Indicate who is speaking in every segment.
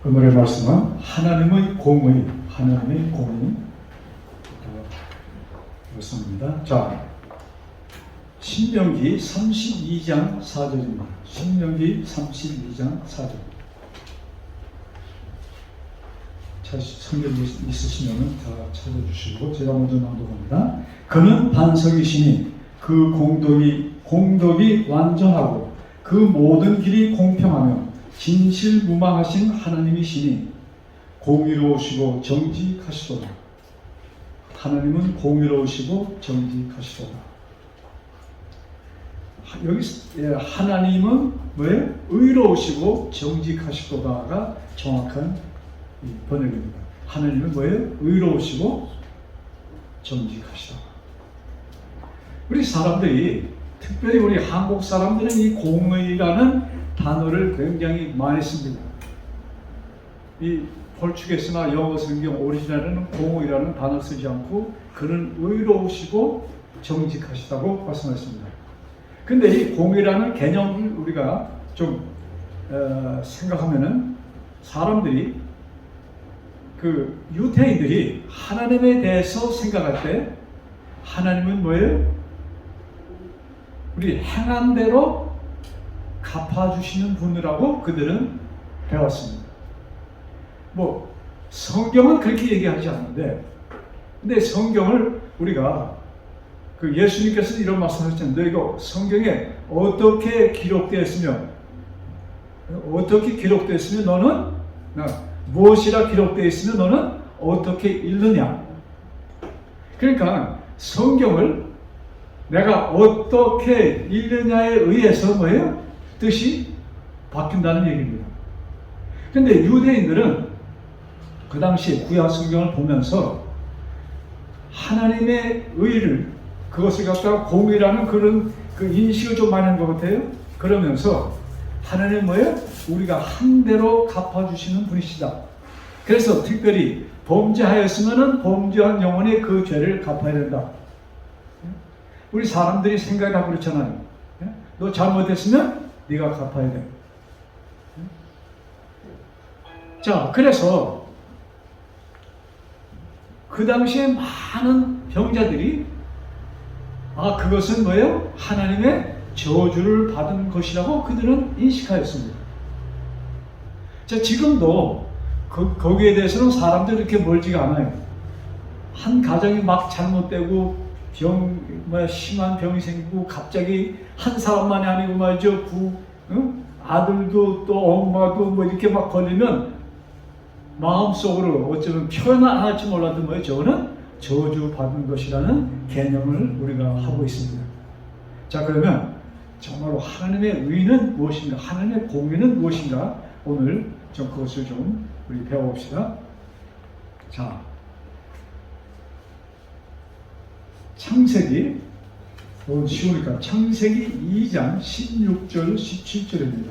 Speaker 1: 오늘의 말씀은 하나님의 공의 말씀입니다. 자, 신명기 32장 4절입니다. 신명기 32장 4절. 성경 있으시면 다 찾아주시고 제가 먼저 낭독합니다. 그는 반석이시니 그 공덕이 완전하고 그 모든 길이 공평하며 진실무망하신 하나님이시니 공의로우시고 정직하시도다. 하나님은 공의로우시고 정직하시도다. 여기 하나님은 뭐예요? 의로우시고 정직하시도다가 정확한 번역입니다. 하나님은 뭐예요? 의로우시고 정직하시도다. 우리 사람들이, 특별히 우리 한국 사람들은 이 공의라는 단어를 굉장히 많이 씁니다. 이 포르투게스나 영어 성경 오리지널에는 공의라는 단어를 쓰지 않고 그는 의로우시고 정직하시다고 말씀하셨습니다. 근데 이 공의라는 개념을 우리가 좀 생각하면은 사람들이 그 유대인들이 하나님에 대해서 생각할 때 하나님은 뭐예요? 우리 행한 대로 갚아주시는 분이라고 그들은 배웠습니다. 뭐 성경은 그렇게 얘기하지 않는데, 근데 성경을 우리가 그 예수님께서 이런 말씀하셨잖아요. 너희가 성경에 어떻게 기록되어 있으면 너는 무엇이라 기록되어 있으면 너는 어떻게 읽느냐. 그러니까 성경을 내가 어떻게 읽느냐에 의해서 뭐예요? 뜻이 바뀐다는 얘기입니다. 그런데 유대인들은 그 당시 구약 성경을 보면서 하나님의 의를, 그것을 갖다가 공의라는 그런 그 인식을 좀 많이 한 것 같아요. 그러면서 하나님은 뭐예요? 우리가 한 대로 갚아주시는 분이시다. 그래서 특별히 범죄하였으면 범죄한 영혼이 그 죄를 갚아야 된다. 우리 사람들이 생각이 다 그렇잖아요. 너 잘못했으면 네가 갚아야 돼. 자, 그래서 그 당시에 많은 병자들이 그것은 뭐예요? 하나님의 저주를 받은 것이라고 그들은 인식하였습니다. 자, 지금도 거기에 대해서는 사람들이 그렇게 멀지가 않아요. 한 가정이 막 잘못되고 심한 병이 생기고 갑자기 한 사람만이 아니고 말이죠. 아들도 또 엄마도 뭐 이렇게 막 걸리면 마음속으로 어쩌면 표현 안 할지 몰라도 뭐예요? 저거는 저주받은 것이라는 개념을 우리가 하고 있습니다. 자, 그러면 정말로 하나님의 의는 무엇인가? 하나님의 공의는 무엇인가? 오늘 좀 그것을 좀 우리 배워봅시다. 자, 창세기, 쉬우니까 창세기 2장 16절 17절입니다.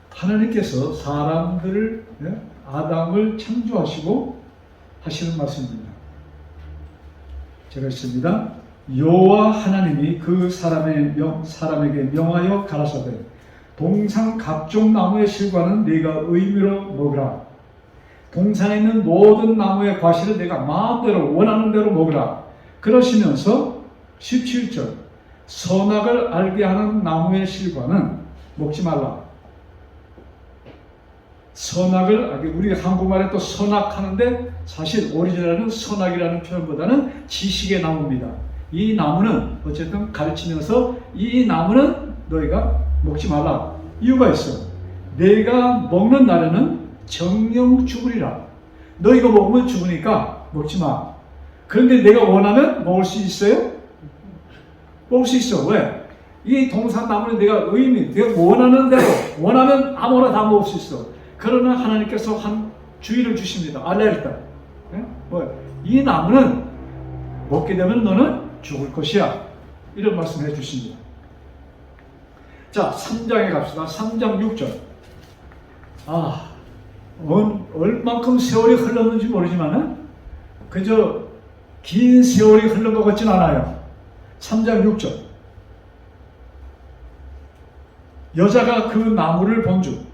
Speaker 1: 하나님께서 사람들을, 아담을 창조하시고 하시는 말씀입니다. 제가 읽습니다. 여호와 하나님이 그 사람에게 명하여 가라사대 동산 각종 나무의 실과는 네가 의미로 먹으라. 동산에 있는 모든 나무의 과실을 내가 마음대로 원하는 대로 먹으라. 그러시면서 17절 선악을 알게 하는 나무의 실과는 먹지 말라. 선악을 알게, 우리가 한국말에 또 선악하는데 사실 오리지널은 선악이라는 표현보다는 지식의 나무입니다. 이 나무는 어쨌든 가르치면서 이 나무는 너희가 먹지 말라. 이유가 있어. 내가 먹는 날에는 정령 죽으리라. 너희가 먹으면 죽으니까 먹지 마. 그런데 내가 원하면 먹을 수 있어요? 먹을 수 있어. 왜? 이 동산나무는 내가 원하는 대로, 원하면 아무나 다 먹을 수 있어. 그러나 하나님께서 한 주의를 주십니다. 알레르타. 이 나무는 먹게 되면 너는 죽을 것이야. 이런 말씀을 해주십니다. 자, 3장에 갑시다. 3장 6절. 얼만큼 세월이 흘렀는지 모르지만 그저 긴 세월이 흐른 것 같진 않아요. 3장 6절. 여자가 그 나무를 본즉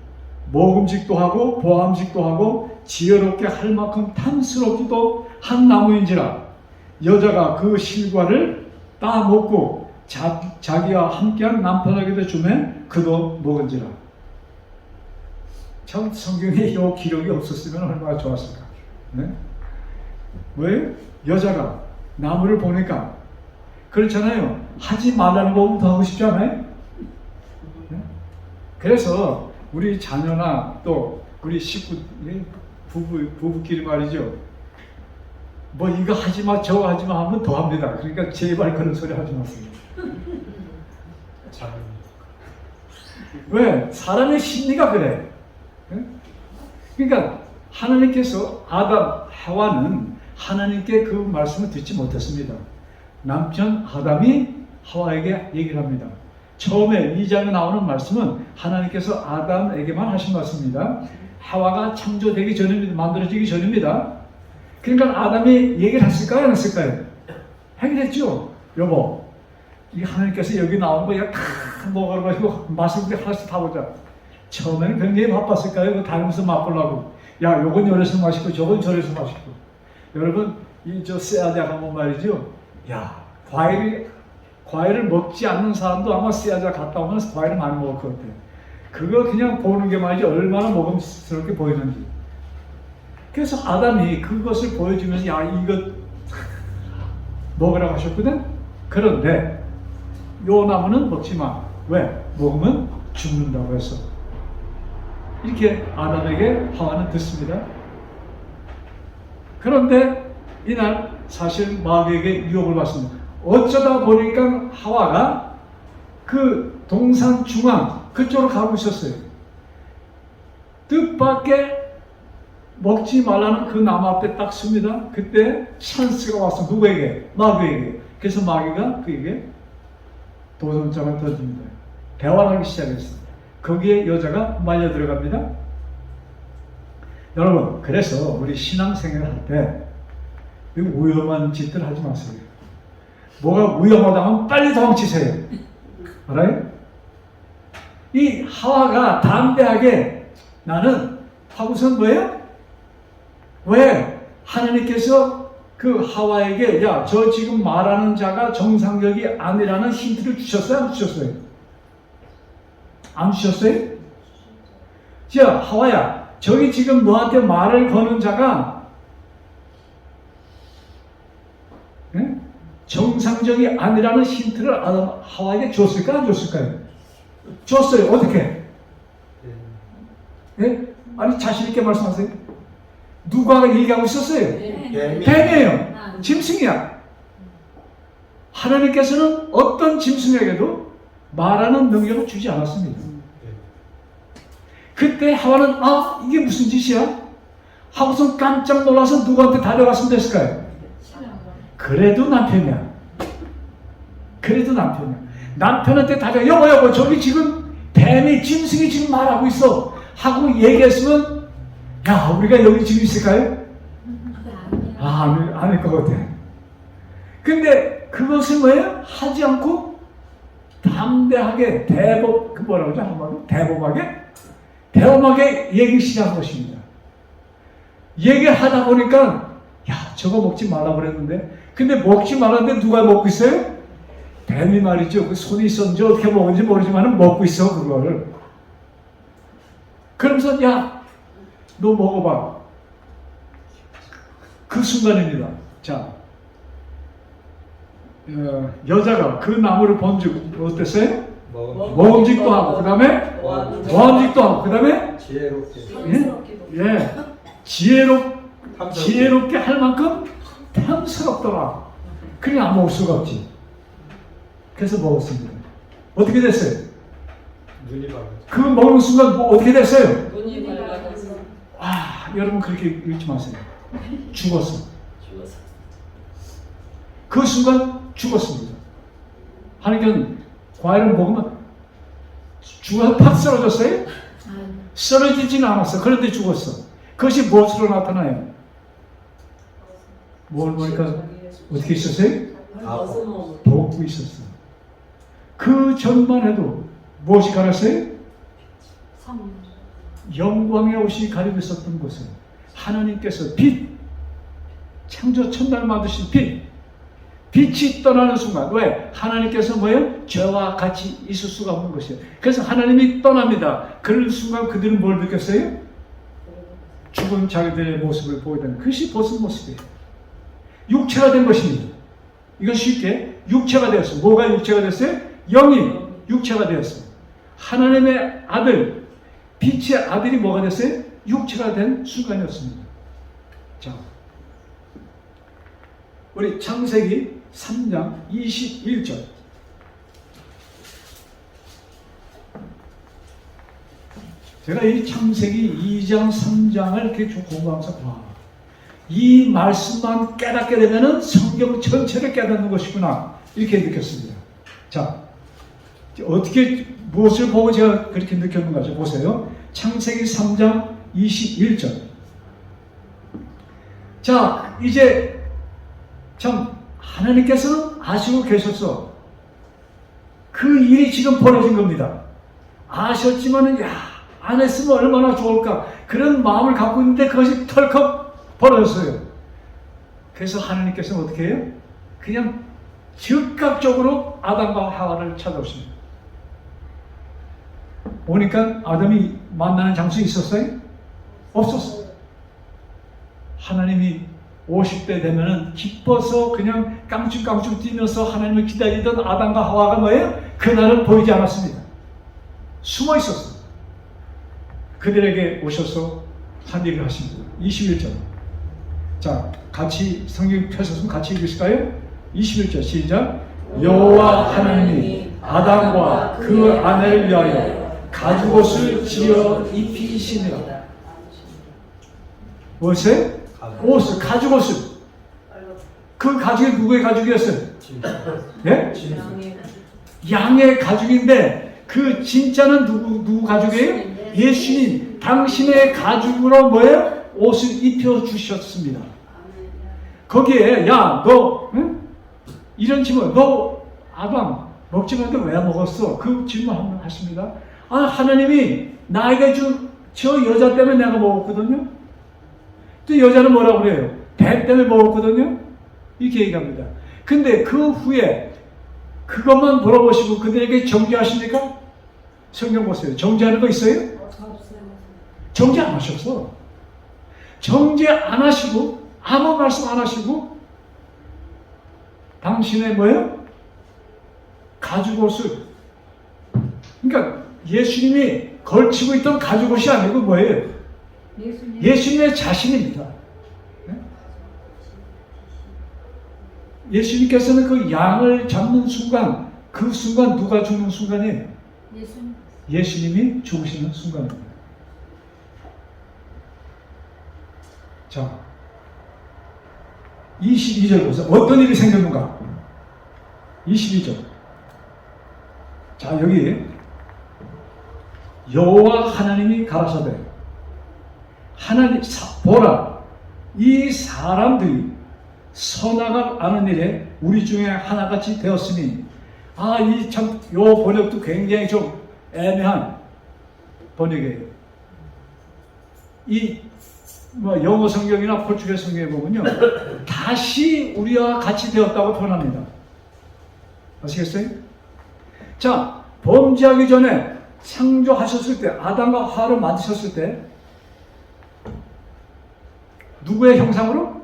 Speaker 1: 먹음직도 하고 보암직도 하고 지혜롭게 할 만큼 탐스럽기도 한 나무인지라 여자가 그 실과를 따먹고 자기와 함께한 남편에게도 주면 그도 먹은지라. 참 성경에 이 기록이 없었으면 얼마나 좋았을까. 네? 왜? 여자가 나무를 보니까 그렇잖아요. 하지 말라는 거보다 더 하고 싶지 않아요? 네? 그래서 우리 자녀나 또 우리 식구 부부끼리 말이죠. 뭐 이거 하지 마 저거 하지 마 하면 더 합니다. 그러니까 제발 그런 소리 하지 마세요. 왜? 사람의 심리가 그래. 네? 그러니까 하나님께서 아담, 하와는 하나님께 그 말씀을 듣지 못했습니다. 남편 아담이 하와에게 얘기를 합니다. 처음에 2장에 나오는 말씀은 하나님께서 아담에게만 하신 말씀입니다. 하와가 창조되기 전입니다. 만들어지기 전입니다. 그러니까 아담이 얘기를 했을까요? 안 했을까요? 하긴 했죠. 여보, 이 하나님께서 여기 나온 거 다 먹어가지고 맛을 하나씩 다 보자. 처음에는 굉장히 바빴을까요? 다니면서 맛보려고. 야, 요건 요래서 맛있고 저건 저래서 맛있고. 여러분, 씨앗약 한번 말이죠. 야, 과일을 먹지 않는 사람도 아마 씨앗약 갔다 오면 과일을 많이 먹을 것 같아요. 그거 그냥 보는 게 말이죠. 얼마나 먹음직스럽게 보이는지. 그래서 아담이 그것을 보여주면서 야, 이거 먹으라고 하셨거든? 그런데 요 나무는 먹지 마. 왜? 먹으면 죽는다고 해서. 이렇게 아담에게 하와는 듣습니다. 그런데 이날 사실 마귀에게 유혹을 받습니다. 어쩌다 보니까 하와가 그 동산 중앙 그쪽으로 가고 있었어요. 뜻밖의 먹지 말라는 그 나무 앞에 딱 섭니다. 그때 찬스가 왔어. 누구에게? 마귀에게. 그래서 마귀가 그에게 도전장을 던집니다. 대화하기 시작했어. 거기에 여자가 말려 들어갑니다. 여러분, 그래서 우리 신앙생활 할 때 위험한 짓들 하지 마세요. 뭐가 위험하다면 빨리 도망치세요. 알아요? 이 하와가 담대하게 나는 하고선 뭐예요? 왜? 하나님께서 그 하와에게 야, 저 지금 말하는 자가 정상적이 아니라는 힌트를 주셨어요? 안 주셨어요? 안 주셨어요? 자, 하와야, 저기 지금 너한테 말을 거는 자가 정상적이 아니라는 힌트를 하와에게 줬을까? 안 줬을까요? 줬어요. 어떻게? 네? 아니, 자신있게 말씀하세요. 누가 얘기하고 있었어요? 뱀이에요. 짐승이야. 하나님께서는 어떤 짐승에게도 말하는 능력을 주지 않았습니다. 그때 하와는 아, 이게 무슨 짓이야? 하고서 깜짝 놀라서 누구한테 달려갔으면 됐을까요? 그래도 남편이야. 그래도 남편이야. 남편한테 달려 여보 저기 지금 뱀이 짐승이 지금 말하고 있어 하고 얘기했으면 야, 우리가 여기 지금 있을까요? 아닐 것 같아. 근데 그것을 뭐예요? 하지 않고 담대하게 대범하게 얘기 시작한 것입니다. 얘기하다 보니까 야, 저거 먹지 말라고 그랬는데 근데 먹지 말았는데 누가 먹고 있어요? 뱀이 말이죠. 그 손이 있었는지 어떻게 먹은지 모르지만 먹고 있어 그걸. 그러면서 야, 너 먹어봐. 그 순간입니다. 자, 여자가 그 나무를 본즉 어땠어요? 먹음직도 하고 그 다음에 보암직도 하고 그 다음에 지혜롭게 할 만큼 탐스럽더라. 그냥 안 먹을 수가 없지. 그래서 먹었습니다. 어떻게 됐어요?
Speaker 2: 눈이 밝아져.
Speaker 1: 그 먹는 순간 뭐 어떻게 됐어요?
Speaker 3: 눈이 밝아져서.
Speaker 1: 여러분 그렇게 읽지 마세요. 죽었어. 그 순간 죽었습니다. 하나님께는 과일을 먹으면 죽어서 팍 쓰러졌어요? 쓰러지지는 않았어. 그런데 죽었어. 그것이 무엇으로 나타나요? 뭘 보니까 어떻게 있었어요? 벗고 있었어. 그 전만 해도 무엇이 가렸어요?
Speaker 3: 성.
Speaker 1: 영광의 옷이 가리고 있었던 곳은 하나님께서 빛, 창조 첫날 만드신 빛이 떠나는 순간, 왜? 하나님께서 뭐예요? 죄와 같이 있을 수가 없는 것이에요. 그래서 하나님이 떠납니다. 그런 순간 그들은 뭘 느꼈어요? 죽은 자기들의 모습을 보게 되는 그것이 벗은 모습이에요. 육체가 된 것입니다. 이건 쉽게 육체가 되었어요. 뭐가 육체가 됐어요? 영이 육체가 되었어요. 하나님의 아들, 빛의 아들이 뭐가 됐어요? 육체가 된 순간이었습니다. 자, 우리 창세기 3장 21절. 제가 이 창세기 2장, 3장을 이렇게 쭉 공부하면서 이 말씀만 깨닫게 되면은 성경 전체를 깨닫는 것이구나. 이렇게 느꼈습니다. 자, 어떻게, 무엇을 보고 제가 그렇게 느꼈는가? 보세요. 창세기 3장 21절. 자, 이제 참 하나님께서는 아시고 계셨어. 그 일이 지금 벌어진 겁니다. 아셨지만은 안 했으면 얼마나 좋을까 그런 마음을 갖고 있는데 그것이 털컥 벌어졌어요. 그래서 하나님께서는 어떻게 해요? 그냥 즉각적으로 아담과 하와를 찾아오십니다. 오니까 아담이 만나는 장소에 있었어요? 없었어요. 하나님이 50대 되면은 기뻐서 그냥 깡충깡충 뛰면서 하나님을 기다리던 아담과 하와가 뭐예요? 그날은 보이지 않았습니다. 숨어 있었어요. 그들에게 오셔서 한 일을 하십니다. 21절. 자, 같이 성경 펴셨으면 같이 읽으실까요? 21절 시작. 여호와 하나님이 아담과 그 아내를 위하여 가죽옷을 지어 입히시니라. 무엇을? 옷을, 가죽옷을. 그 가죽이 누구의 가죽이었어요? 예? 양의 가죽인데 그 진짜는 누구 가죽이에요? 예수님, 당신의 가죽으로 뭐예요? 옷을 입혀 주셨습니다. 거기에 너 이런 질문, 너 아담 먹지 말는데 왜 먹었어? 그 질문 한번 하십니다. 하나님이 나에게 준 저 여자 때문에 내가 먹었거든요. 또 여자는 뭐라고 그래요? 배 때문에 먹었거든요. 이렇게 얘기합니다. 근데 그 후에 그것만 물어보시고 그들에게 정죄하십니까? 성경 보세요. 정죄하는 거 있어요? 정죄 안 하셨어. 정죄 안 하시고 아무 말씀 안 하시고 당신의 뭐예요? 가죽옷을, 그러니까 예수님이 걸치고 있던 가죽옷이 아니고 뭐예요? 예수님의 자신입니다. 예수님께서는 그 양을 잡는 순간, 그 순간 누가 죽는 순간이에요? 예수님이 죽으시는 순간입니다. 자, 22절 보세요. 어떤 일이 생겼는가? 22절. 자, 여기 여호와 하나님이 가라사대 하나님 보라, 이 사람들이 선악을 아는 일에 우리 중에 하나같이 되었으니, 이 참 요 번역도 굉장히 좀 애매한 번역이에요. 이 영어 성경이나 포르투갈 성경에 보면요, 다시 우리와 같이 되었다고 표현합니다. 아시겠어요? 자, 범죄하기 전에 창조하셨을 때, 아담과 하와를 만드셨을 때 누구의 형상으로?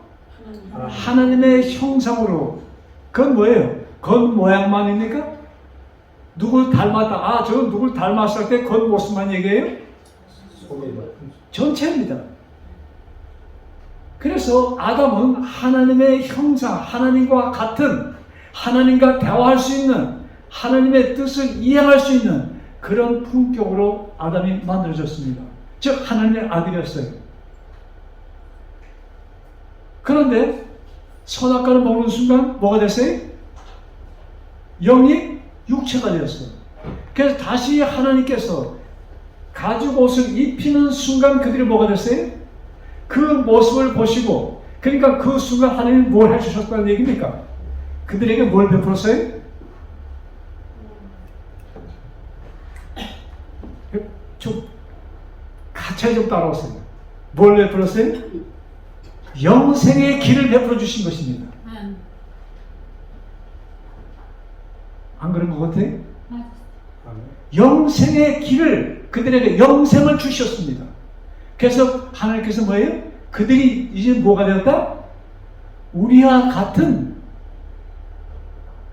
Speaker 1: 하나님의 형상으로. 그건 뭐예요? 겉모양만입니까? 누굴 닮았다. 저건 누굴 닮았을 때 겉모습만 얘기해요? 전체입니다. 그래서 아담은 하나님의 형상, 하나님과 같은, 하나님과 대화할 수 있는, 하나님의 뜻을 이해할 수 있는 그런 품격으로 아담이 만들어졌습니다. 즉 하나님의 아들이었어요. 그런데 선악과를 먹는 순간 뭐가 됐어요? 영이 육체가 되었어요. 그래서 다시 하나님께서 가죽옷을 입히는 순간 그들이 뭐가 됐어요? 그 모습을 보시고, 그러니까 그 순간 하나님이 뭘 해주셨다는 얘기입니까? 그들에게 뭘 베풀었어요? 좀 같이 좀 따라오세요. 뭘 베풀었어요? 영생의 길을 베풀어 주신 것입니다. 안 그런 것 같아요? 영생의 길을, 그들에게 영생을 주셨습니다. 그래서 하나님께서 뭐예요? 그들이 이제 뭐가 되었다? 우리와 같은.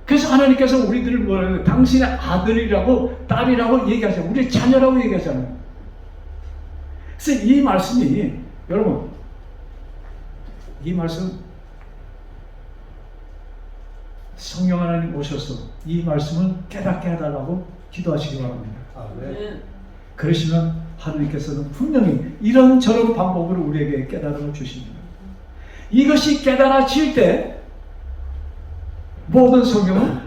Speaker 1: 그래서 하나님께서 우리들을 뭐라고, 당신의 아들이라고 딸이라고 얘기하잖아요. 우리의 자녀라고 얘기하잖아요. 그래서 이 말씀이, 여러분, 이 말씀 성령 하나님 오셔서 이 말씀을 깨닫게 해달라고 기도하시기 바랍니다.
Speaker 2: 네.
Speaker 1: 그러시면 하나님께서는 분명히 이런저런 방법으로 우리에게 깨달음을 주십니다. 이것이 깨달아질 때 모든 성경은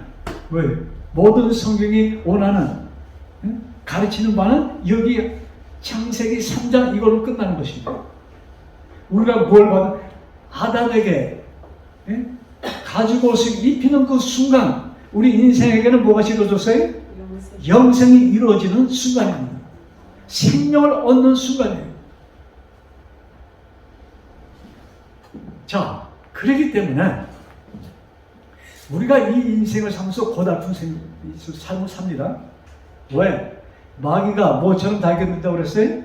Speaker 1: 뭐예요? 모든 성경이 원하는 가르치는 바는 여기 창세기 3장 이걸로 끝나는 것입니다. 우리가 뭘 받은 아담에게 가지고 옷을 입히는 그 순간 우리 인생에게는 뭐가 이루어졌어요? 영생이 이루어지는 순간입니다. 생명을 얻는 순간이에요. 자, 그렇기 때문에 우리가 이 인생을 살면서 고달픈 삶을 삽니다. 왜? 마귀가 뭐처럼 달겨든다고 그랬어요?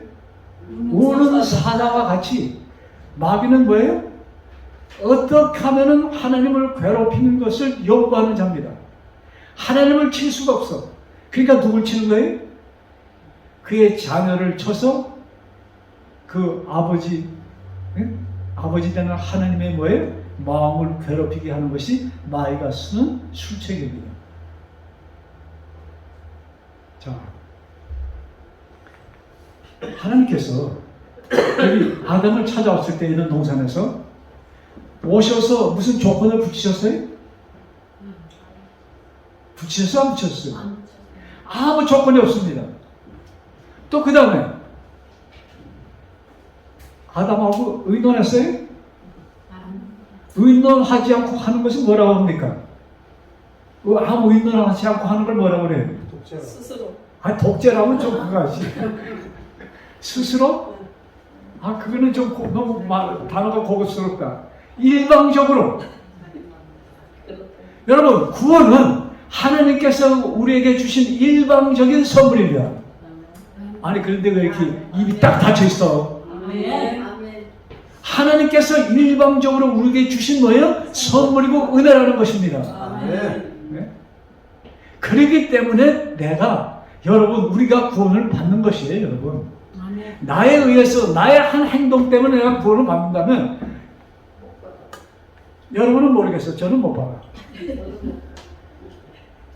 Speaker 1: 우는 사자와 같이. 마귀는 뭐예요? 어떻게 하면은 하나님을 괴롭히는 것을 요구하는 자입니다. 하나님을 칠 수가 없어. 그러니까 누굴 치는 거예요? 그의 자녀를 쳐서 그 아버지 되는 하나님의 뭐예요? 마음을 괴롭히게 하는 것이 마귀가 쓰는 술책입니다. 자, 하나님께서 여기 아담을 찾아왔을 때 있는 동산에서 오셔서 무슨 조건을 붙이셨어요? 붙이셨어요? 안 붙였어요? 아무 조건이 없습니다. 또 그 다음에 아담하고 의논했어요? 의논하지 않고 하는 것이 뭐라고 합니까? 아무 의논하지 않고 하는 걸 뭐라고 그래요?
Speaker 3: 스스로.
Speaker 1: 아, 독재라면 좀 그거지. 스스로? 아, 그거는 좀 너무 단어가 고급스럽다. 일방적으로. 여러분, 구원은 하나님께서 우리에게 주신 일방적인 선물입니다. 아니, 그런데 왜 이렇게 입이 딱 닫혀 있어? 하나님께서 일방적으로 우리에게 주신 뭐예요? 선물이고 은혜라는 것입니다. 네? 그렇기 때문에 여러분, 우리가 구원을 받는 것이에요, 여러분. 나에 의해서, 나의 한 행동 때문에 내가 구원을 받는다면, 여러분은 모르겠어요. 저는 못 받아요.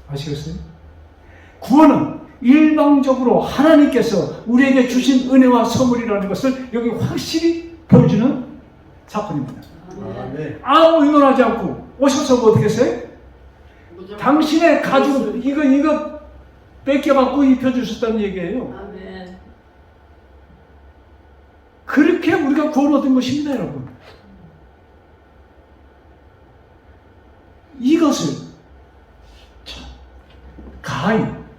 Speaker 1: 아시겠어요? 구원은 일방적으로 하나님께서 우리에게 주신 은혜와 선물이라는 것을 여기 확실히 보여주는 사건입니다. 아무 의논하지 않고 오셔서 뭐 어떻게 했어요? 당신의 가죽 이거 뺏겨갖고 입혀주셨다는 얘기예요. 그렇게 우리가 구원 얻은 것입니다, 여러분. 이것을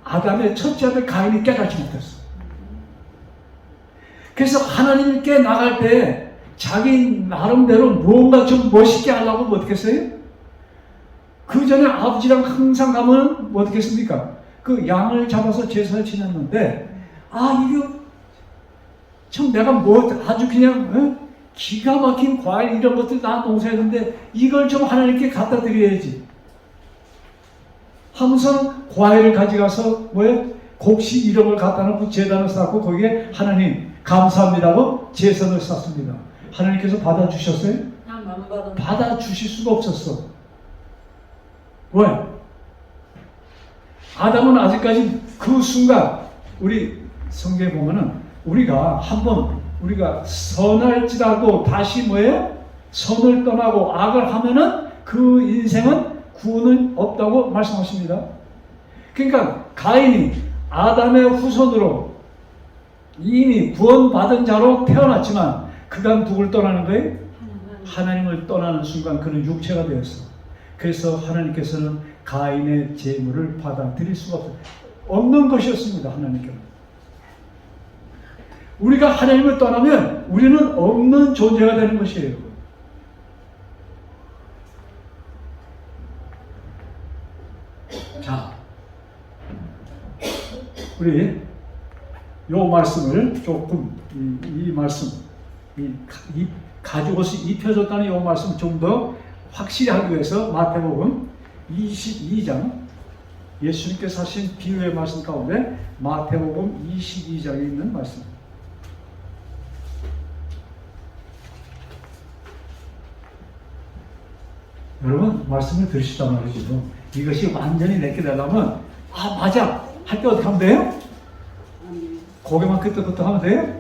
Speaker 1: 아담의 첫째 아들 가인이 깨닫지 못했어. 그래서 하나님께 나갈 때 자기 나름대로 뭔가 좀 멋있게 하려고 뭐 어떻게 했어요? 그 전에 아버지랑 항상 가면 뭐 어떻게 했습니까? 그 양을 잡아서 제사를 지냈는데, 이거 참 내가 뭐 아주 그냥 기가 막힌 과일 이런 것들 다 농사했는데 이걸 좀 하나님께 갖다 드려야지 하면서 과일을 가져가서 곡식 이런 걸 갖다 놓고 제단을 쌓고 거기에 하나님 감사합니다고 제선을 쌓습니다. 하나님께서 받아주셨어요? 받아주실 수가 없었어. 왜? 아담은 아직까지 그 순간, 우리 성경에 보면은 우리가 선할지라도 다시 선을 떠나고 악을 하면은 그 인생은 구원은 없다고 말씀하십니다. 그러니까 가인이 아담의 후손으로 이미 구원받은 자로 태어났지만 그가 누굴 떠나는 거예요? 하나님을 떠나는 순간 그는 육체가 되었어. 그래서 하나님께서는 가인의 제물을 받아들일 수가 없는 것이었습니다. 하나님께는. 우리가 하나님을 떠나면 우리는 없는 존재가 되는 것이에요. 자, 우리 요 말씀을 조금 이 말씀 가죽옷이 입혀졌다는 요 말씀 좀 더 확실히 하기 위해서 마태복음 22장 예수님께서 하신 비유의 말씀 가운데 마태복음 22장에 있는 말씀. 여러분 말씀을 들으시단 말이죠. 이것이 완전히 내게 되려면 아 맞아 할 때 어떻게 하면 돼요? 고개만 끄덕끄덕 하면 돼요?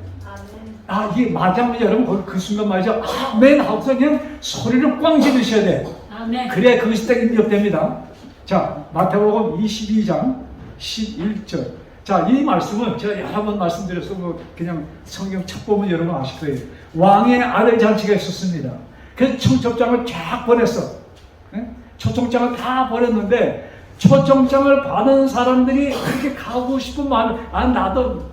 Speaker 1: 아 이게 맞아면 여러분 그 순간 말이죠. 아멘 하고서 그냥 소리를 꽝 지르셔야 돼.
Speaker 3: 아멘.
Speaker 1: 그래야 그것이 딱 입력됩니다. 자 마태복음 22장 11절. 자 이 말씀은 제가 여러 번 말씀드려서 뭐 그냥 성경 책 보면 여러분 아실 거예요. 왕의 아들 잔치가 있었습니다. 그래서 청첩장을 쫙 보냈어. 초청장을 다 보냈는데 초청장을 받은 사람들이 그렇게 가고 싶은 마음 나도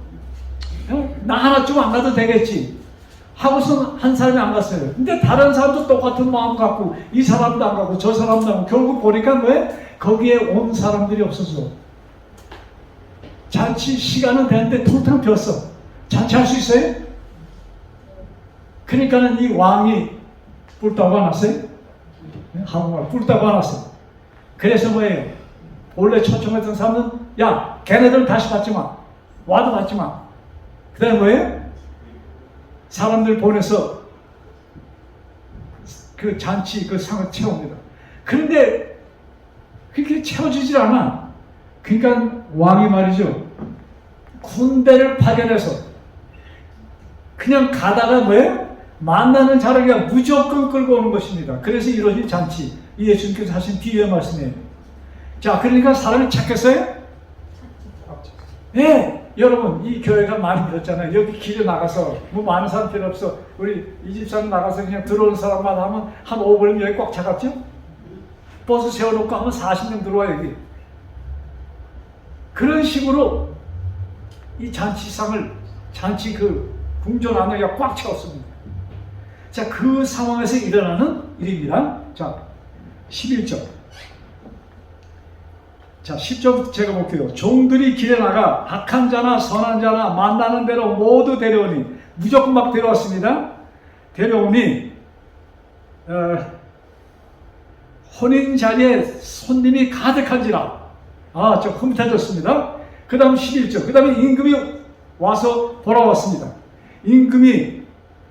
Speaker 1: 나 하나쯤 안 가도 되겠지 하고서 한 사람이 안 갔어요. 근데 다른 사람도 똑같은 마음 갖고 이 사람도 안 가고 저 사람도 안 가고 결국 보니까 왜 거기에 온 사람들이 없어서 잔치 시간은 되는데 텅텅 비었어. 잔치할 수 있어요? 그러니까는 이 왕이 뿔따고 안 왔어요? 한국말 뿔따고 안 왔어. 그래서 뭐예요? 원래 초청했던 사람은 야 걔네들 다시 받지 마. 와도 받지 마. 그 다음에 뭐예요? 사람들 보내서 그 잔치 그 상을 채웁니다. 그런데 그렇게 채워지질 않아. 그러니까 왕이 말이죠. 군대를 파견해서 그냥 가다가 뭐예요? 만나는 자를 그냥 무조건 끌고 오는 것입니다. 그래서 이루어진 잔치. 이 예수님께서 하신 비유의 말씀이에요. 자, 그러니까 사람이 착했어요? 네, 여러분 이 교회가 많이 늘었잖아요. 여기 길에 나가서 뭐 많은 사람 필요 없어. 우리 이 집사람 나가서 그냥 들어오는 사람만 하면 한 5분이면 여기 꽉 차갔죠? 버스 세워놓고 하면 40명 들어와 여기. 그런 식으로 이 잔치 그 궁전 안에 꽉 채웠습니다. 자, 그 상황에서 일어나는 일입니다. 자, 11절. 자, 10절 제가 볼게요. 종들이 길에 나가 악한 자나 선한 자나 만나는 대로 모두 데려오니 무조건 막 데려왔습니다. 데려오니 혼인 자리에 손님이 가득한지라. 아, 저 흐뭇해졌습니다. 그 다음 11절. 그 다음에 임금이 와서 보러 왔습니다. 임금이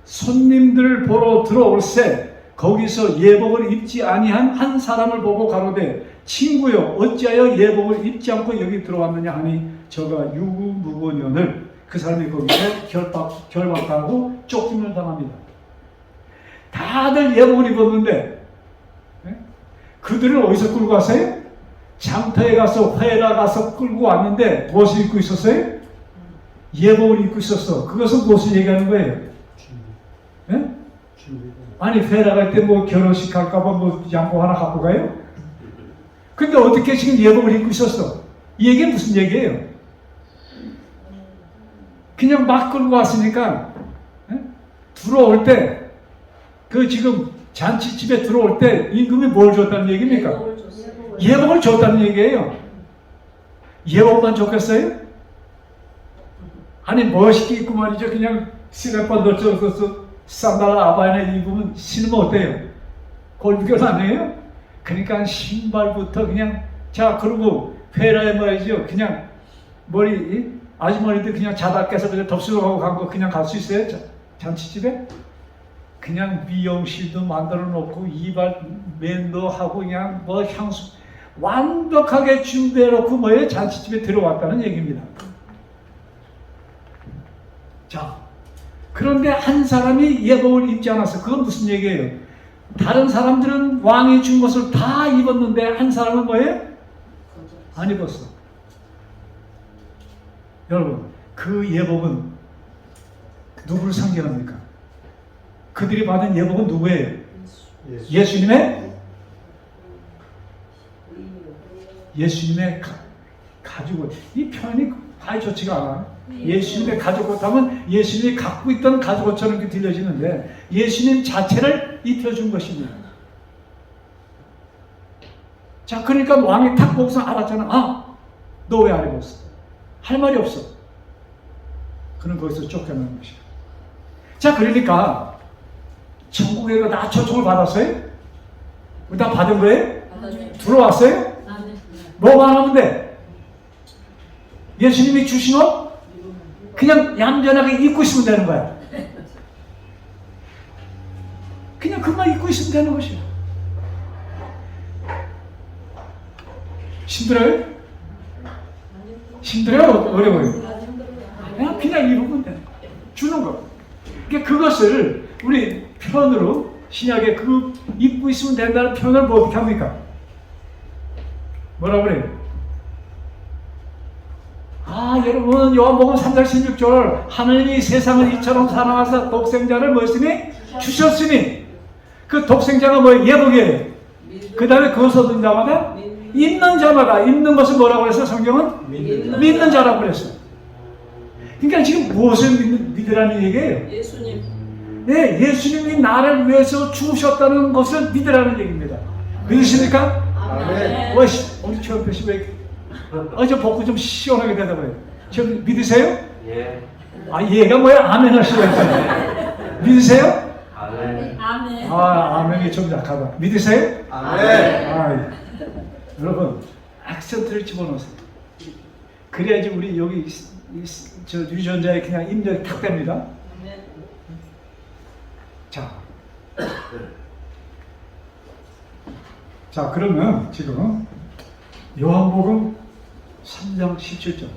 Speaker 1: 손님들을 보러 들어올세 거기서 예복을 입지 아니한 한 사람을 보고 가로되 친구여 어찌하여 예복을 입지 않고 여기 들어왔느냐 하니 저가 유구무고년을 그 사람이 거기서 결박당하고 쫓김을 당합니다. 다들 예복을 입었는데 그들을 어디서 끌고 왔어요? 장터에 가서 회라 가서 끌고 왔는데 무엇을 입고 있었어요? 예복을 입고 있었어. 그것은 무엇을 얘기하는 거예요? 네? 아니 회라 갈 때 뭐 결혼식 할까봐 뭐 양복 하나 갖고 가요? 근데 어떻게 지금 예복을 입고 있었어? 이 얘기는 무슨 얘기예요? 그냥 막 끌고 왔으니까 들어올 때 그 지금 잔치집에 들어올 때 임금이 뭘 줬다는 얘기입니까? 예복을 줬다는 얘기예요. 예복만 줬겠어요? 아니 멋있게 입고 말이죠. 그냥 슬리퍼 넣어서 산달 아바이나 입으면 신으면 어때요? 골비견 아니에요? 그러니까 신발부터 그냥 자 그리고 회라에 말이죠. 그냥 머리 아주머니들 그냥 자다 깨서 그냥 덥수로 하고 간 거 그냥 갈 수 있어요? 잔치집에? 그냥 미용실도 만들어 놓고 이발 맨도 하고 그냥 뭐 향수 완벽하게 준비해 놓고 뭐예요? 잔치집에 들어왔다는 얘기입니다. 자, 그런데 한 사람이 예복을 입지 않았어. 그건 무슨 얘기예요? 다른 사람들은 왕이 준 것을 다 입었는데 한 사람은 뭐예요? 안 입었어. 여러분, 그 예복은 누구를 상징합니까? 그들이 받은 예복은 누구예요? 예수님의 가죽을. 이 표현이 아이 좋지가 않아요. 예수님의 가죽옷 하면 예수님이 갖고 있던 가죽옷처럼 이렇게 들려지는데 예수님 자체를 입혀준 것입니다. 자, 그러니까 왕이 탁 보고서 알았잖아. 아, 너 왜 안 입었어? 할 말이 없어. 그는 거기서 쫓겨나는 것이야. 자, 그러니까 천국에 나 초청을 받았어요? 다 받은 거예요? 들어왔어요? 뭐만 하면 돼? 예수님이 주신 옷? 그냥 얌전하게 입고 있으면 되는 거야. 그냥 그만 입고 있으면 되는 것이야. 힘들어요? 힘들어요? 어려워요? 그냥 입으면 돼. 주는 거. 그러니까 그것을 우리 표현으로 신약에 그 입고 있으면 된다는 표현을 뭐 어떻게 합니까? 뭐라고 그래요? 아, 여러분, 요한복음 3장 16절 하나님이 세상을 이처럼 사랑하사 독생자를 뭐 했으니? 주셨으니 그 독생자가 뭐예요? 예복이에요. 그 다음에 그것을 얻은 자마다 있는 자마다 있는 것을 뭐라고 그랬어? 성경은? 믿는 자라고 그랬어. 그러니까 지금 무엇을 믿으라는 얘기예요?
Speaker 3: 예수님.
Speaker 1: 네, 예수님이 나를 위해서 죽으셨다는 것을 믿으라는 얘기입니다. 믿으십니까?
Speaker 3: 아멘.
Speaker 1: 우리 최원표 씨 왜 어제 복구 좀 시원하게 대답해요. 저 믿으세요?
Speaker 4: 예.
Speaker 1: 아, 얘가 뭐야? 아멘 하시라고. 믿으세요?
Speaker 4: 아멘.
Speaker 3: 아멘.
Speaker 1: 아, 아멘이 좀 약하다. 믿으세요?
Speaker 4: 아멘.
Speaker 1: 아, 여러분, 액센트를 집어넣으세요. 그래야지 우리 여기 저 유전자에 그냥 입력이 탁 됩니다. 자, 그러면 지금 요한복음 3장 17절.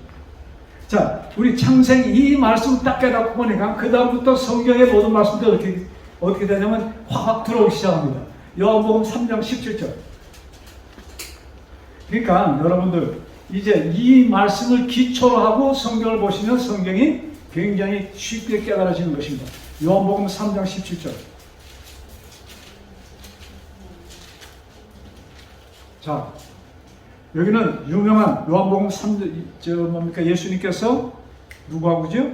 Speaker 1: 자, 우리 창세기 이 말씀 딱 깨닫고 보니까 그 다음부터 성경의 모든 말씀들이 어떻게 되냐면 확 들어오기 시작합니다. 요한복음 3장 17절. 그러니까 여러분들 이제 이 말씀을 기초로 하고 성경을 보시면 성경이 굉장히 쉽게 깨달아지는 것입니다. 요한복음 3장 17절. 자, 여기는 유명한 요한복음 3장 예수님께서 누구하고죠?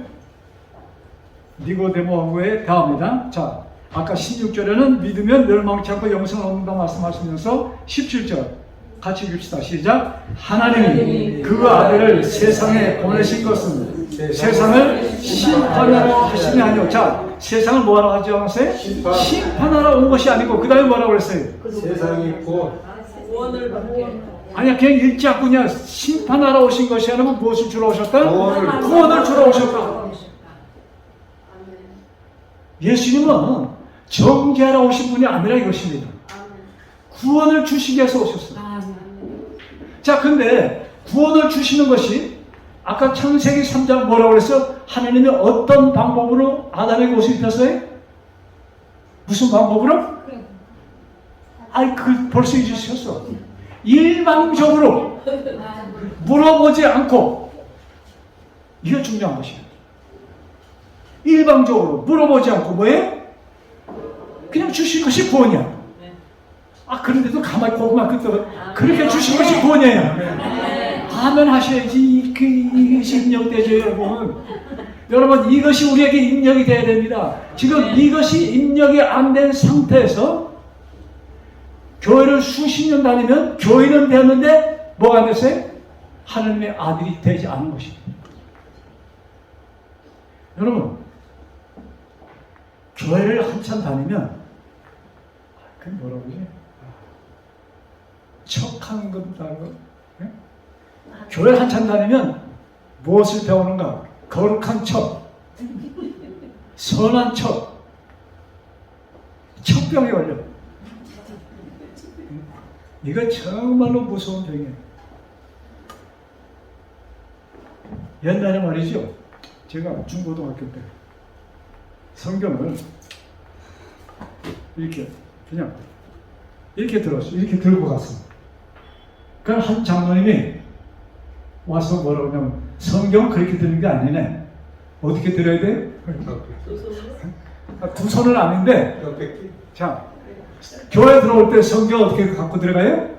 Speaker 1: 니고데모하고의 대화입니다. 자, 아까 16절에는 믿으면 멸망치 않고 영생을 얻는다 말씀하시면서 17절 같이 읽읍시다. 시작. 하나님이 그 아들을 세상에 보내신 것은 세상을 심판하러 하심이 아니오. 자, 세상을 뭐하러 하지 않았어요? 심판하러 온 것이 아니고 그 다음에 뭐라고 그랬어요?
Speaker 2: 세상이
Speaker 3: 구원을 받게.
Speaker 1: 아니야, 그냥 읽지 않고 그냥 심판하러 오신 것이 아니면 무엇을 주러 오셨다?
Speaker 2: 구원을
Speaker 1: 구원을 주러 오셨다. 예수님은 정죄하러 오신 분이 아니라 이것입니다. 구원을 주시기 위해서 오셨어요. 자, 근데 구원을 주시는 것이 아까 창세기 3장 뭐라고 그랬어? 하나님이 어떤 방법으로 아담에게 옷을 입혔어요? 무슨 방법으로? 아이, 벌써 잊으셨어. 일방적으로 물어보지 않고, 이게 중요한 것이에요. 일방적으로 물어보지 않고 뭐예요? 그냥 주신 것이 구원이야. 아, 그런데도 가만히 고구마 끄떡 그렇게 주신 것이 구원이에요. 아멘 하셔야지. 이것이 입력되죠, 여러분. 여러분, 이것이 우리에게 입력이 돼야 됩니다. 지금 이것이 입력이 안 된 상태에서 교회를 수십 년 다니면 교회는 되었는데 뭐가 됐어요? 하나님의 아들이 되지 않은 것입니다. 여러분, 교회를 한참 다니면 그 뭐라고 그러지? 척하는 것다는 거. 네? 교회 한참 다니면 무엇을 배우는가? 거룩한 척, 선한 척, 척병에 걸려. 이거 정말로 무서운 병이에요. 옛날에 말이죠. 제가 중고등학교 때 성경을 이렇게 그냥 이렇게 들었어요. 이렇게 들고 갔어. 그럼 한 장로님이 와서 뭐라고 하냐면 성경은 그렇게 드는 게 아니네. 어떻게 들어야 돼요? 두 손은 아닌데, 자, 교회 들어올 때 성경 어떻게 갖고 들어가요?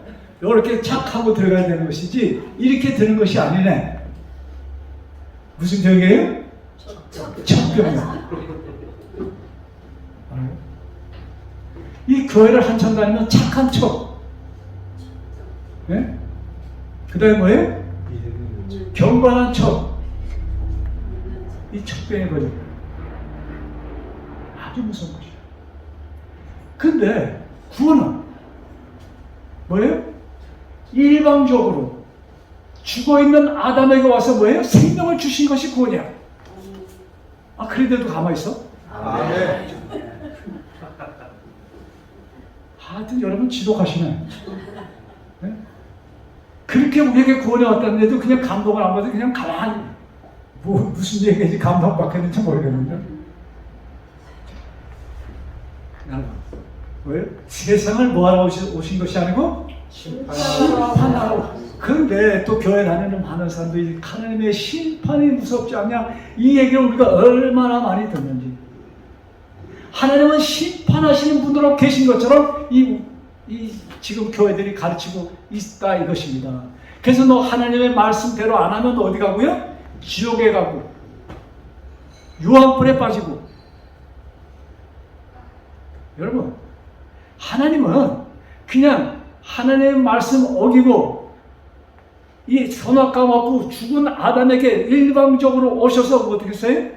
Speaker 1: 이렇게 착 하고 들어가야 되는 것이지 이렇게 드는 것이 아니네. 무슨 병이에요? 척병이에요. 이 교회를 한참 다니면 착한 척. 네? 그 다음에 뭐예요? 경건한 척. 이 척병에 걸려. 아주 무서운 것이에요. 근데 구원은 뭐예요? 일방적으로 죽어있는 아담에게 와서 뭐예요? 생명을 주신 것이 구원이야. 아, 그런데도 가만히 있어? 하여튼 여러분 지독하시네. 네? 그렇게 우리에게 구원이 왔다는데도 그냥 감동을 안 받아 그냥 가만히 무슨 얘기인지 감동 받겠는지 모르겠는데. 여러분, 왜? 세상을 뭐하러 오신 것이 아니고 심판하러. 그런데 또 교회 다니는 많은 사람들이 하나님의 심판이 무섭지 않냐, 이 얘기를 우리가 얼마나 많이 듣는지. 하나님은 심판하시는 분으로 계신 것처럼 이 지금 교회들이 가르치고 있다 이것입니다. 그래서 너 하나님의 말씀대로 안 하면 너 어디 가고요? 지옥에 가고 유황불에 빠지고. 여러분, 하나님은 그냥 하나님의 말씀 어기고 이 선악 까먹고 죽은 아담에게 일방적으로 오셔서 어떻게 했어요?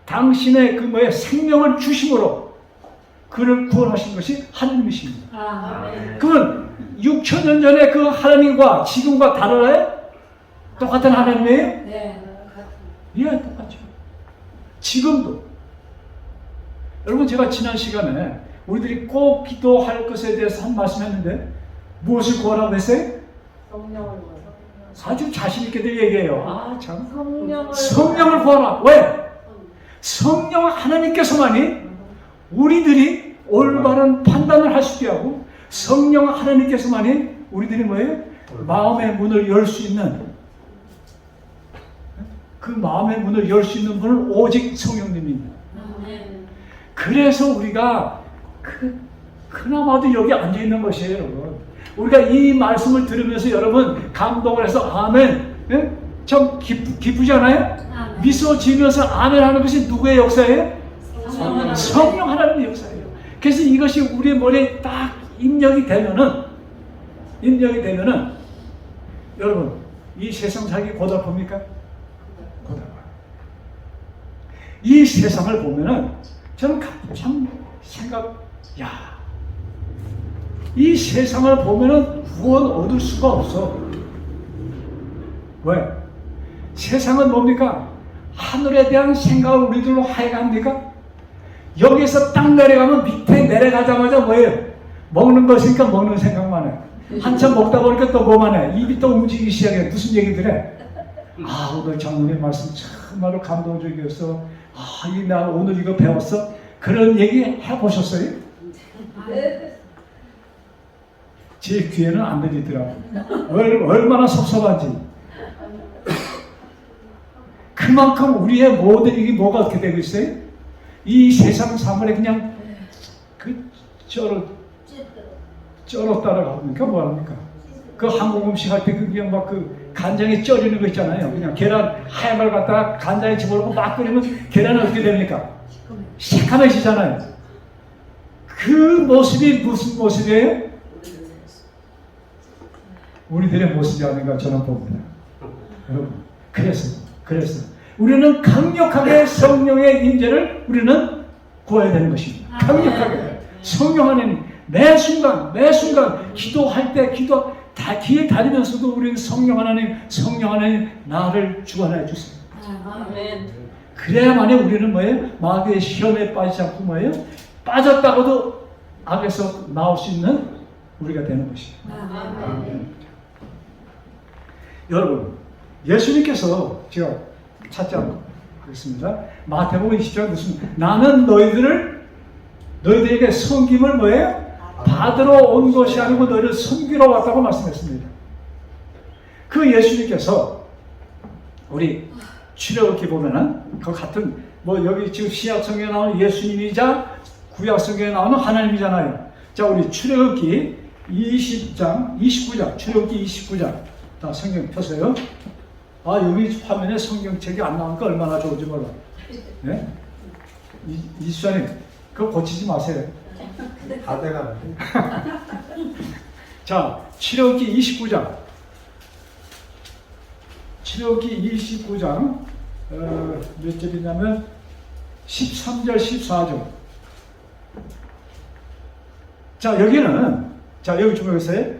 Speaker 1: 당신의 그 뭐에 생명을 주심으로 그를 구원하신 것이 하나님이십니다. 그러면 6,000년 전에 그 하나님과 지금과 다르나요? 똑같은 하나님이에요?
Speaker 3: 네.
Speaker 1: 예, 똑같죠. 지금도. 여러분, 제가 지난 시간에 우리들이 꼭 기도할 것에 대해서 한 말씀 했는데 무엇을 구하라고 했어요?
Speaker 3: 성령을
Speaker 1: 아주 자신있게들 얘기해요. 아, 참.
Speaker 3: 성령을
Speaker 1: 성령을 구하라. 왜? 성령 하나님께서만이 우리들이 올바른 판단을 할 수 있게 하고, 성령 하나님께서만이 우리들이 뭐예요? 마음의 문을 열 수 있는, 그 마음의 문을 열 수 있는 분은 오직 성령님입니다. 그래서 우리가 그나마도 여기 앉아 있는 것이에요, 여러분. 우리가 이 말씀을 들으면서 여러분 감동을 해서 아멘, 예? 참 기쁘지 않아요?
Speaker 3: 아멘.
Speaker 1: 미소 지으면서 아멘 하는 것이 누구의 역사예요? 성령 하나님의 역사예요. 그래서 이것이 우리의 머리에 딱 입력이 되면은 여러분, 이 세상 살기 고달픕니까? 고달파요. 이 세상을 보면은 저는 참 이 세상을 보면은 구원 얻을 수가 없어. 왜? 세상은 뭡니까? 하늘에 대한 생각을 우리들로 하게 합니까? 여기서 딱 내려가면 밑에 내려가자마자 뭐예요? 먹는 것이니까 먹는 생각만 해. 한참 먹다 보니까 또 뭐만 해? 입이 또 움직이기 시작해. 무슨 얘기들 해? 아, 오늘 장로님 말씀 정말로 감동적이었어. 아, 나 오늘 이거 배웠어? 그런 얘기 해보셨어요? 제 귀에는 안 들리더라고. 얼마나 섭섭한지. 그만큼 우리의 모든 이게 뭐가 어떻게 되고 있어요? 이 세상 사물에 그냥 쩔어 따라갑니까? 뭐합니까? 그 한국 음식 할 때 그냥 막 그 간장에 쪄리는 거 있잖아요. 그냥 계란 하얀 걸 갖다가 간장에 집어넣고 막 끓이면 계란은 어떻게 됩니까? 시커매지잖아요. 그 모습이 무슨 모습이에요? 우리들의 모습이 아닌가 저는 봅니다. 여러분, 그래서 우리는 강력하게 성령의 임재를 우리는 구해야 되는 것입니다. 강력하게 성령 하나님 매 순간 기도할 때 다 뒤에 다니면서도 우리는 성령 하나님 나를 주관해 주세요.
Speaker 3: 아멘.
Speaker 1: 그래야만이 우리는 뭐예요? 마귀의 시험에 빠지지 않고 뭐예요? 빠졌다고도 악에서 나올 수 있는 우리가 되는 것입니다.
Speaker 3: 아멘.
Speaker 1: 여러분, 예수님께서 제가 찾지 않고 그렇습니다. 마태복음 20장 무슨 나는 너희들에게 섬김을 뭐예요? 받으러 온 것이 아니고 너희를 섬기러 왔다고 말씀했습니다. 그 예수님께서 우리 출애굽기 보면은 그 같은 뭐 여기 지금 신약 성경에 나오는 예수님이자 구약 성경에 나오는 하나님이잖아요. 자, 우리 출애굽기 20장 29장 출애굽기 29장 다 성경 펴세요. 아, 여기 화면에 성경책이 안 나오니까 얼마나 좋은지 몰라. 네? 이수자님, 그거 고치지 마세요.
Speaker 2: 다 돼가는데.
Speaker 1: 자, 출애굽기 29장. 출애굽기 29장 몇 절이냐면 13절, 14절. 자, 여기는 여기 좀 보세요.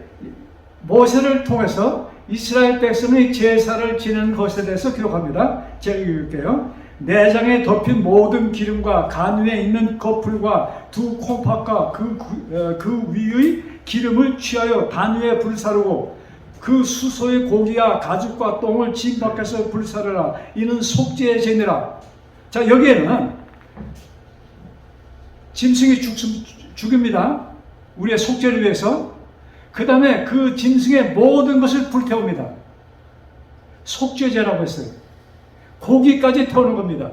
Speaker 1: 모세를 통해서 이스라엘 백성의 제사를 지내는 것에 대해서 기록합니다. 제가 읽을게요. 내장에 덮인 모든 기름과 간 위에 있는 거풀과 두 콩팥과 그 위의 기름을 취하여 단 위에 불사르고 그 수소의 고기와 가죽과 똥을 진 밖에서 불사르라. 이는 속죄의 제니라. 자, 여기에는 짐승이 죽입니다. 우리의 속죄를 위해서. 그 다음에 그 짐승의 모든 것을 불태웁니다. 속죄제라고 했어요. 고기까지 태우는 겁니다.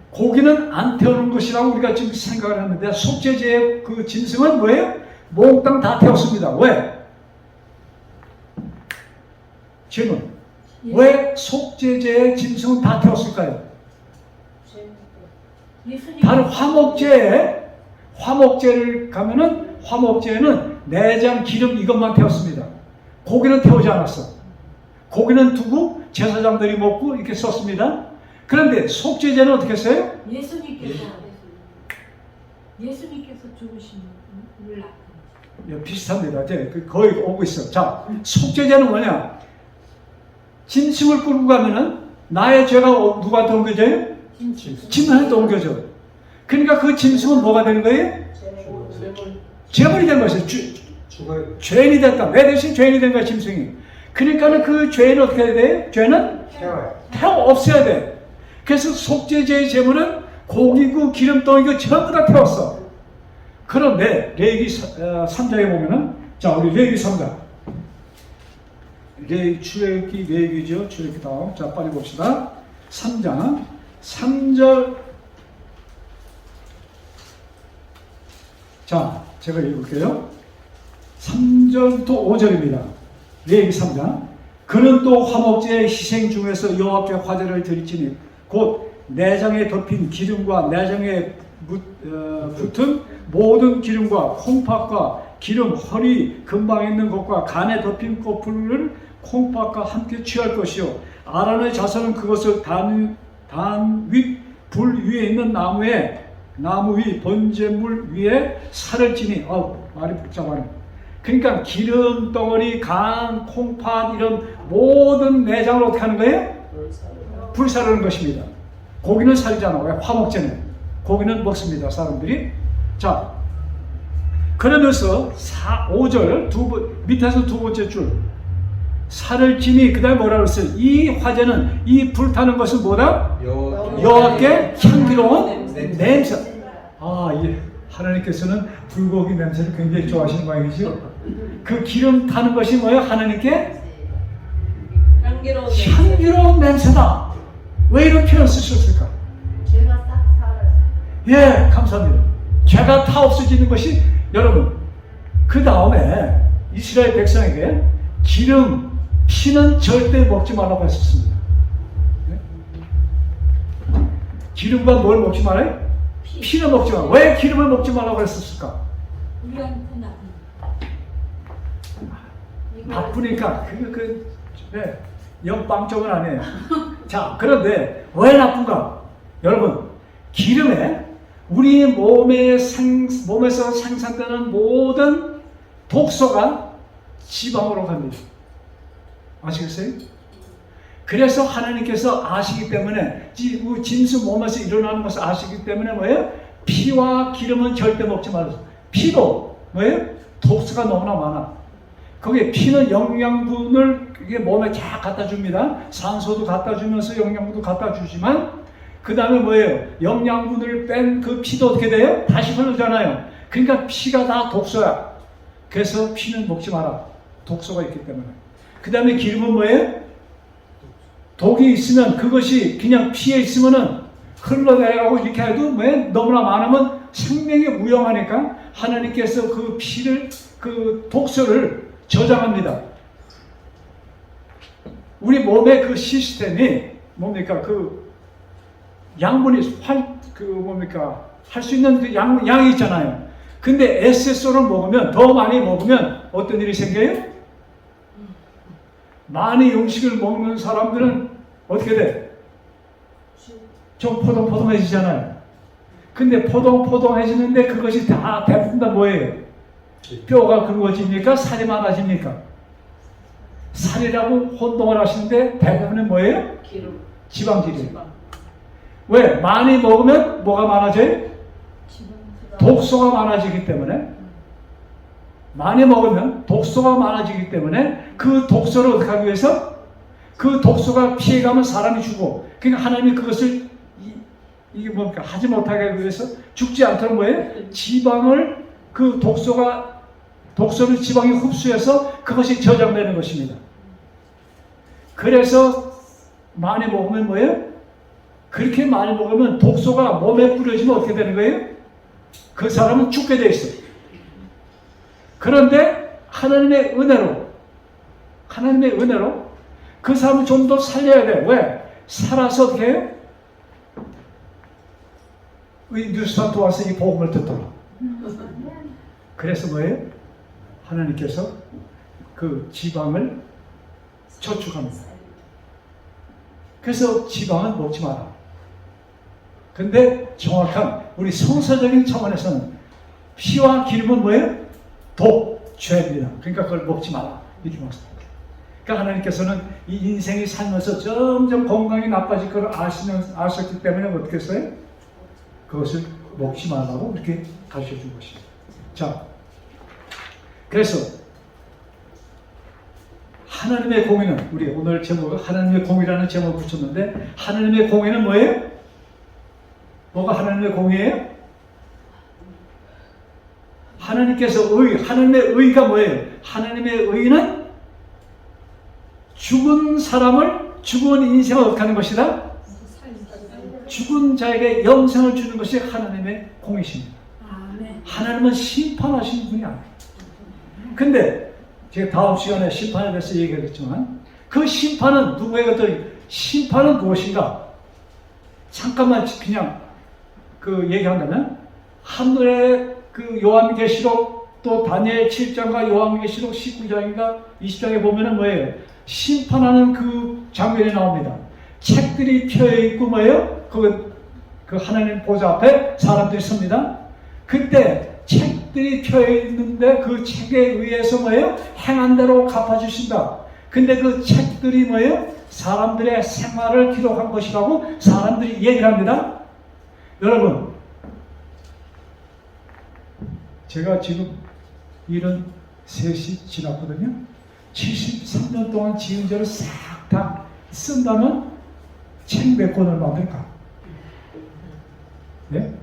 Speaker 1: 고기는 안 태우는 것이라고 우리가 지금 생각을 했는데, 속죄제의 그 짐승은 뭐예요? 몽땅 다 태웠습니다. 왜? 질문. 왜 속죄제의 짐승은 다 태웠을까요? 다른 화목제를 가면은 화목제에는 내장, 기름 이것만 태웠습니다. 고기는 태우지 않았어. 고기는 두고 제사장들이 먹고 이렇게 썼습니다. 그런데 속죄제는 어떻게 했어요?
Speaker 4: 예수님께서 죽으신 물
Speaker 1: 예, 비슷합니다. 거의 오고 있어. 자, 속죄제는 뭐냐? 짐승을 끌고 가면은 나의 죄가 누구한테 옮겨져요? 짐승한테 옮겨져. 그러니까 그 짐승은 뭐가 되는 거예요? 죄물이 된 것이에요. 죄인이 됐다. 내 대신 죄인이 된 거야, 짐승이. 그러니까 그 죄는 어떻게 해야 돼? 죄는 없애야 돼. 그래서 속죄제의 제물은 고기고 기름덩이고 전부 다 태웠어. 그런데 레위기 3장에 보면은, 자, 우리 레위기 3장. 출애굽기 레위기죠. 출애굽기 다음. 자, 빨리 봅시다. 3장 3절. 자, 제가 읽을게요. 3절부터 5절입니다. 레위기 3장. 그는 또 화목제의 희생 중에서 여호와께 화제를 드릴지니 곧 내장에 덮인 기름과 내장에 붙은 모든 기름과 콩팥과 기름, 허리 근방에 있는 것과 간에 덮인 거풀을 콩팥과 함께 취할 것이요. 아론의 자손은 그것을 단 윗 불 위에 있는 나무 위 번제물 위에 살을 지니, 말이 복잡하네. 그러니까 기름 덩어리, 간, 콩팥 이런 모든 내장을 어떻게 하는 거예요? 불사르는 것입니다. 고기는 살잖아. 왜? 화목제는. 고기는 먹습니다, 사람들이. 자, 그러면서 5절 밑에서 두 번째 줄 살을 지니, 그 다음에 뭐라 그랬어요? 이 화제는, 이 불타는 것은 뭐다? 여호와께 향기로운 냄새. 하나님께서는 불고기 냄새를 굉장히 좋아하시는 모양이죠. 그 기름 타는 것이 뭐예요? 하나님께 향기로운 냄새다. 왜 이런 표현 쓰셨을까?
Speaker 4: 죄가 싹 사라져.
Speaker 1: 예, 감사합니다. 죄가 다 없어지는 것이, 여러분, 그 다음에 이스라엘 백성에게 기름, 피는 절대 먹지 말라고 했었습니다. 네? 기름과 뭘 먹지 말아요? 피는 먹지 말아요. 왜 기름을 먹지 말라고 했었을까?
Speaker 4: 우리한테
Speaker 1: 나쁘니까. 영빵점은 아니에요. 자, 그런데 왜 나쁜가? 여러분, 기름에 우리 몸에서 생산되는 모든 독소가 지방으로 갑니다. 아시겠어요? 그래서 하나님께서 아시기 때문에, 짐승 몸에서 일어나는 것을 아시기 때문에 뭐예요? 피와 기름은 절대 먹지 말아요. 피도 뭐예요? 독소가 너무나 많아. 거기에 피는 영양분을 몸에 쫙 갖다 줍니다. 산소도 갖다 주면서 영양분도 갖다 주지만, 그 다음에 뭐예요? 영양분을 뺀 그 피도 어떻게 돼요? 다시 흐르잖아요. 그러니까 피가 다 독소야. 그래서 피는 먹지 마라. 독소가 있기 때문에. 그 다음에 기름은 뭐예요? 독이 있으면 그것이 그냥 피에 있으면은 흘러내려가고 이렇게 해도 너무나 많으면 생명이 무용하니까 하나님께서 그 피를, 그 독소를 저장합니다. 우리 몸의 그 시스템이 뭡니까? 그 양분이 할 수 있는 그 양이 있잖아요. 근데 SSO를 먹으면, 더 많이 먹으면 어떤 일이 생겨요? 많이 음식을 먹는 사람들은 어떻게 돼? 좀 포동포동해지잖아요. 근데 포동포동해지는데 그것이 대부분 다 뭐예요? 뼈가 굵어집니까? 살이 많아집니까? 살이라고 혼동을 하시는데 대부분은 뭐예요?
Speaker 3: 기름.
Speaker 1: 지방질이에요.
Speaker 3: 지방.
Speaker 1: 왜? 많이 먹으면 뭐가 많아져요? 독소가 많아지기 때문에. 많이 먹으면 독소가 많아지기 때문에 그 독소를 어떻게 하기 위해서? 그 독소가 피해가면 사람이 죽고, 그러니까 하나님이 그것을 이게 뭡니까? 하지 못하게 하기 위해서 죽지 않도록 뭐예요? 지방을, 그 독소를 지방이 흡수해서 그것이 저장되는 것입니다. 그래서 많이 먹으면 뭐예요? 그렇게 많이 먹으면 독소가 몸에 뿌려지면 어떻게 되는 거예요? 그 사람은 죽게 돼 있어요. 그런데 하나님의 은혜로 그 사람을 좀 더 살려야 돼. 왜? 살아서 어떻게 해요? 뉴스타 도와서 이 복음을 듣도록. 그래서 뭐예요? 하나님께서 그 지방을 저축합니다. 그래서 지방은 먹지 마라. 근데 정확한 우리 성서적인 차원에서는 피와 기름은 뭐예요? 죄입니다. 그러니까 그걸 먹지 마라. 이렇게 말씀합니다. 그러니까 하나님께서는 이 인생이 살면서 점점 건강이 나빠질 걸 아셨기 때문에 어떻게 했어요? 그것을 먹지 말라고 이렇게 가르쳐 준 것입니다. 자, 그래서 하나님의 공의는, 우리 오늘 제목은 하나님의 공의라는 제목을 붙였는데, 하나님의 공의는 뭐예요? 뭐가 하나님의 공의예요? 하나님께서 하나님의 의가 뭐예요? 하나님의 의는 죽은 인생을 어떻게 하는 것이다? 죽은 자에게 영생을 주는 것이 하나님의 공의십니다. 하나님은 심판하시는 분이 아니에요. 근데 제가 다음 시간에 심판에 대해서 얘기하겠지만, 그 심판은 누구에게 심판은 무엇인가? 잠깐만 그냥 얘기한다면, 하늘의 그 요한계시록, 또 다니엘 7장과 요한계시록 19장인가 20장에 보면은 뭐예요? 심판하는 그 장면이 나옵니다. 책들이 펴있고 뭐예요? 그 하나님 보좌 앞에 사람들이 섭니다. 그때 책들이 펴있는데 그 책에 의해서 뭐예요? 행한 대로 갚아주신다. 근데 그 책들이 뭐예요? 사람들의 생활을 기록한 것이라고 사람들이 얘기를 합니다. 여러분, 제가 지금 73이 지났거든요. 73년 동안 지은 죄를 싹 다 쓴다면 책 몇 권을 만들까? 네?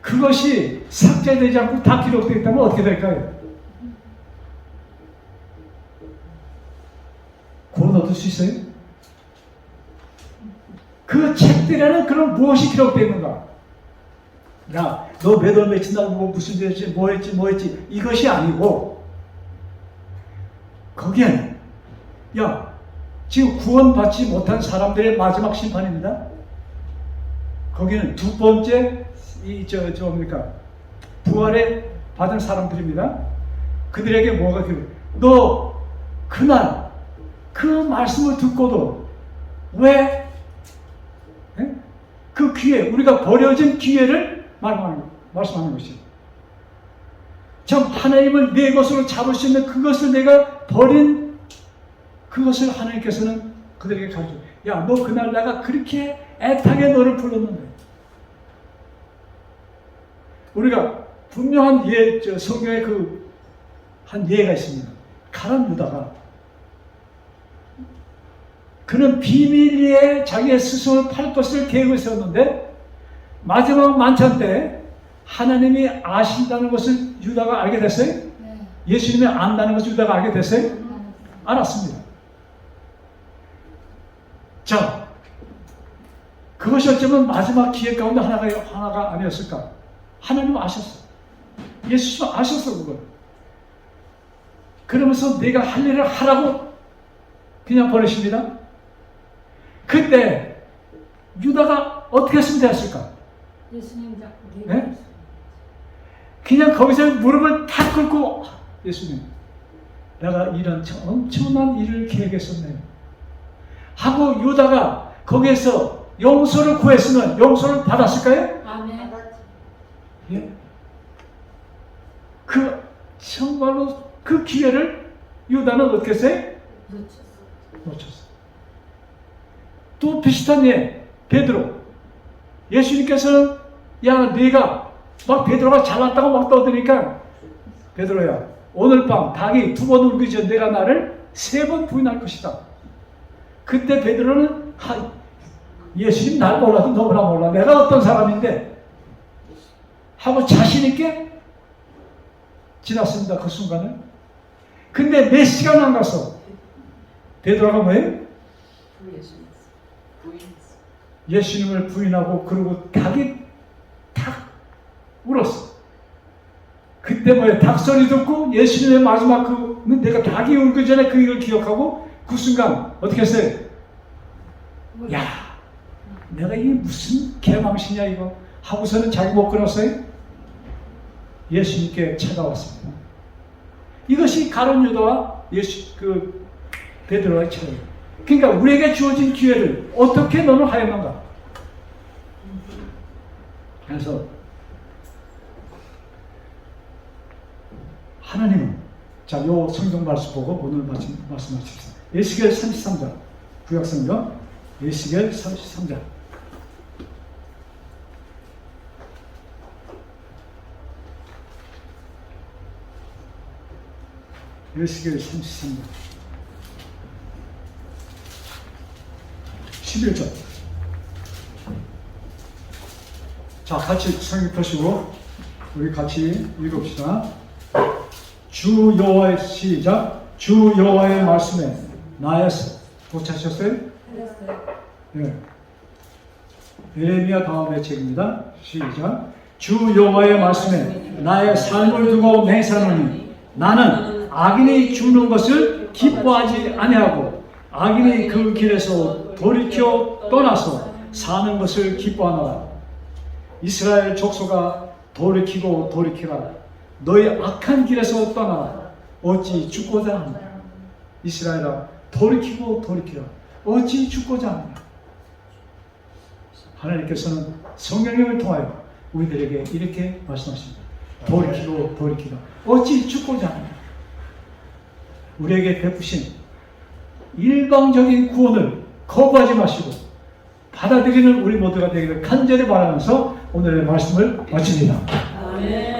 Speaker 1: 그것이 삭제되지 않고 다 기록되어 있다면 어떻게 될까요? 구원 얻을 수 있어요? 그 책들에는 그럼 무엇이 기록되어 있는가? 야, 너 몇 월 며칠 날 무슨 일 했지, 뭐 했지, 이것이 아니고, 거기에는, 야, 지금 구원받지 못한 사람들의 마지막 심판입니다. 거기는 두 번째, 부활에 받은 사람들입니다. 그들에게 뭐가 너, 그날, 그 말씀을 듣고도, 왜, 그 기회, 우리가 버려진 기회를 말씀하는 것이죠. 참, 하나님을 내 것으로 잡을 수 있는 그것을 내가 버린 그것을 하나님께서는 그들에게 가르쳐. 야, 너 그날 내가 그렇게 애타게 너를 불렀는데. 우리가 분명한 성경에 한 예가 있습니다. 가룟 유다가. 그는 비밀리에 자기의 스승을 팔 것을 계획을 세웠는데, 마지막 만찬 때 하나님이 아신다는 것을 유다가 알게 됐어요? 네. 예수님이 안다는 것을 유다가 알게 됐어요? 알았습니다. 자, 그것이 어쩌면 마지막 기회 가운데 하나가 아니었을까? 하나님은 아셨어. 예수님은 아셨어, 그걸. 그러면서 내가 할 일을 하라고 그냥 보내십니다. 그때 유다가 어떻게 했으면 되었을까?
Speaker 4: 예수님 잡고
Speaker 1: 네? 그냥 거기서 무릎을 탁 꿇고 예수님, 내가 이런 엄청난 일을 계획했었네요 하고 유다가 거기에서 용서를 구했으면 용서를 받았을까요?
Speaker 4: 아멘.
Speaker 1: 예? 그 정말로 그 기회를 유다는 어떻게 했어요? 놓쳤어. 또 비슷한 예, 베드로. 예수님께서는 야 네가 막 베드로가 잘났다고 막 떠드니까 베드로야 오늘 밤 닭이 2번 울기 전 내가 나를 3번 부인할 것이다. 그때 베드로는 예수님 날 몰라도 너무나 몰라. 내가 어떤 사람인데 하고 자신 있게 지났습니다. 그 순간을. 근데 몇 시간 안 가서 베드로가 뭐예요? 예수님을 부인하고 그러고 닭이 탁 울었어. 그때 뭐예요? 닭 소리 듣고 예수님의 마지막 내가 닭이 울기 전에 그 일을 기억하고 그 순간 어떻게 했어요? 야, 내가 이게 무슨 개망신이야 이거 하고서는 자기 못 끊었어요? 예수님께 찾아왔습니다. 이것이 가룟 유다와 베드로의 차이. 그러니까 우리에게 주어진 기회를 어떻게 너는 하였는가? 그래서 하나님은 요 성경 말씀 보고 오늘 말씀하십시다. 에스겔 33장 구약성경 에스겔 33장 에스겔 33장 11절. 자, 같이 성경 펴시고 우리 같이 읽읍시다. 주 여호와의 시작. 주 여호와의 말씀에 나에서 도착하셨어요? 네. 예레미야 다음의 책입니다. 시작. 주 여호와의 말씀에 나의 삶을 두고 맹세하노니 나는 악인이 주는 것을 기뻐하지 아니하고 악인이 그 길에서 돌이켜 떠나서 사는 것을 기뻐하노라. 이스라엘 족속아 돌이키고 돌이키라. 너희 악한 길에서 떠나라. 어찌 죽고자 하느냐. 이스라엘아 돌이키고 돌이키라. 어찌 죽고자 하느냐. 하나님께서는 성령님을 통하여 우리들에게 이렇게 말씀하십니다. 돌이키고 돌이키라. 어찌 죽고자 하느냐. 우리에게 베푸신 일방적인 구원을 거부하지 마시고 받아들이는 우리 모두가 되기를 간절히 바라면서 오늘의 말씀을 마칩니다.
Speaker 3: 아멘.